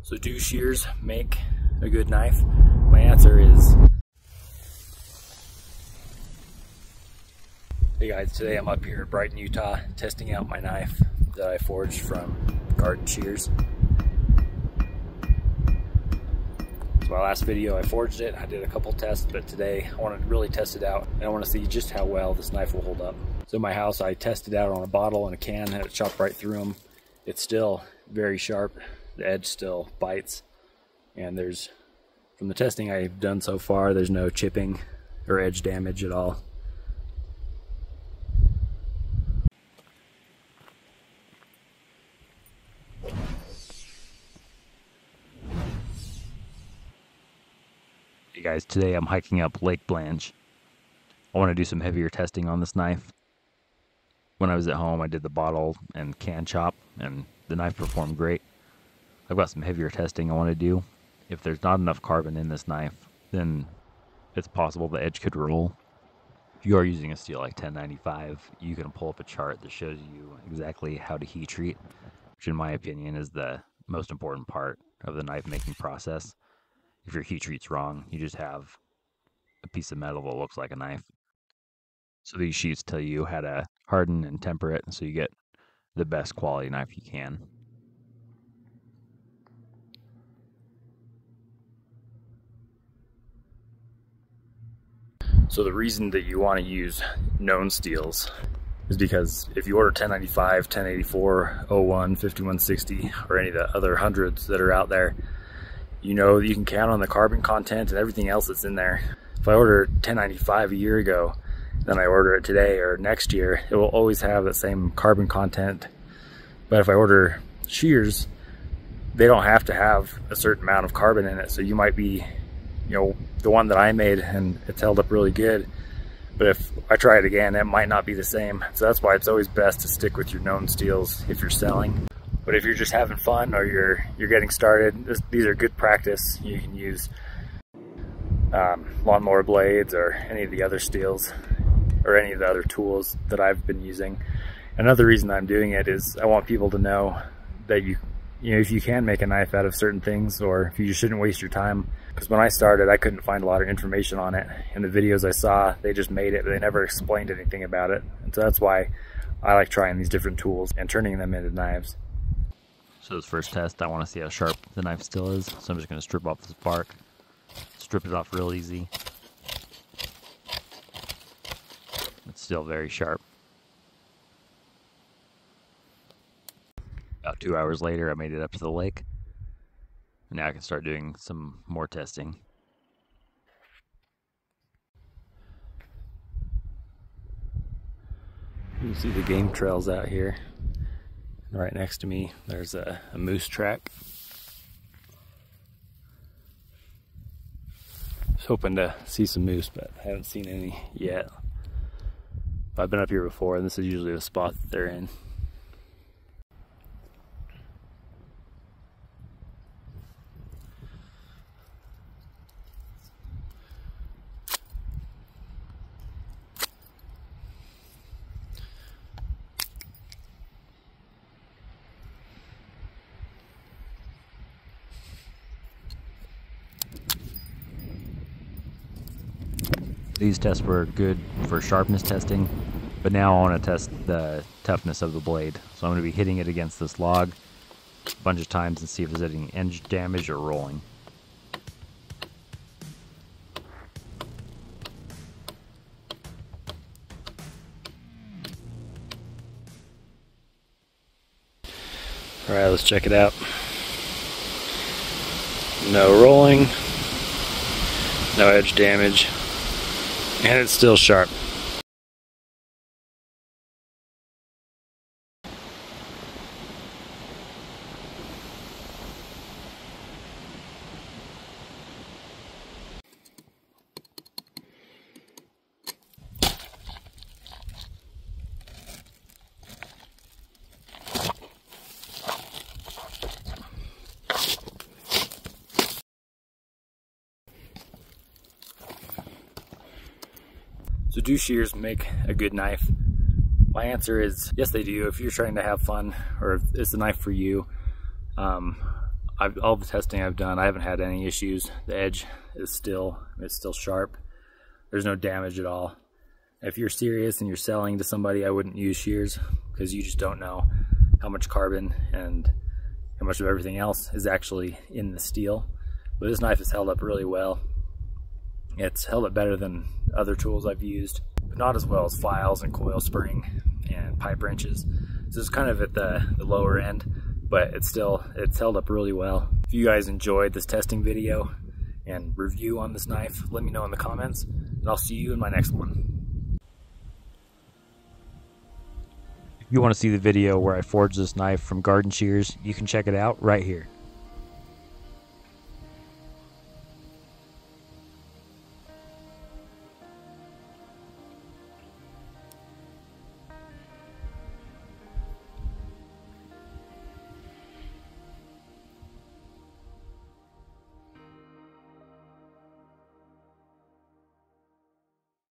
So do shears make a good knife? My answer is... Hey guys, today I'm up here in Brighton, Utah, testing out my knife that I forged from Garden Shears. So my last video I forged it, I did a couple tests, but today I want to really test it out and I want to see just how well this knife will hold up. So in my house I tested out on a bottle and a can, had it chopped right through them. It's still very sharp, the edge still bites, and there's, from the testing I've done so far, there's no chipping or edge damage at all. Hey guys, today I'm hiking up Lake Blanche. I want to do some heavier testing on this knife. When I was at home I did the bottle and can chop and the knife performed great. I've got some heavier testing I want to do. If there's not enough carbon in this knife, then it's possible the edge could roll. If you are using a steel like 1095, you can pull up a chart that shows you exactly how to heat treat, which in my opinion is the most important part of the knife making process. If your heat treat's wrong, you just have a piece of metal that looks like a knife. So these sheets tell you how to harden and temper it so you get the best quality knife you can. So the reason that you want to use known steels is because if you order 1095, 1084, 01, 5160, or any of the other hundreds that are out there, you know that you can count on the carbon content and everything else that's in there. If I order 1095 a year ago, then I order it today or next year, it will always have that same carbon content. But if I order shears, they don't have to have a certain amount of carbon in it. So you might be, you know, the one that I made and it's held up really good, but if I try it again, it might not be the same. So that's why it's always best to stick with your known steels if you're selling. But if you're just having fun or you're getting started, these are good practice. You can use lawnmower blades or any of the other steels or any of the other tools that I've been using. Another reason I'm doing it is I want people to know that you know, if you can make a knife out of certain things, or if you just shouldn't waste your time. Because when I started, I couldn't find a lot of information on it. In the videos I saw, they just made it, but they never explained anything about it. And so that's why I like trying these different tools and turning them into knives. So this first test, I want to see how sharp the knife still is. So I'm just going to strip off this bark, strip it off real easy. It's still very sharp. About 2 hours later, I made it up to the lake. Now I can start doing some more testing. You can see the game trails out here. Right next to me, there's a moose track. I was hoping to see some moose, but I haven't seen any yet. I've been up here before, and this is usually the spot that they're in. These tests were good for sharpness testing, but now I want to test the toughness of the blade. So I'm going to be hitting it against this log a bunch of times and see if there's any edge damage or rolling. Alright, let's check it out. No rolling, no edge damage. And it's still sharp. So do shears make a good knife? My answer is yes, they do. If you're trying to have fun, or if it's a knife for you, all the testing I've done, I haven't had any issues. The edge is still sharp. There's no damage at all. If you're serious and you're selling to somebody, I wouldn't use shears, because you just don't know how much carbon and how much of everything else is actually in the steel. But this knife has held up really well. It's held up better than other tools I've used, but not as well as files and coil spring and pipe wrenches. So it's kind of at the lower end, but it's held up really well. If you guys enjoyed this testing video and review on this knife, let me know in the comments, and I'll see you in my next one. If you want to see the video where I forged this knife from garden shears, you can check it out right here.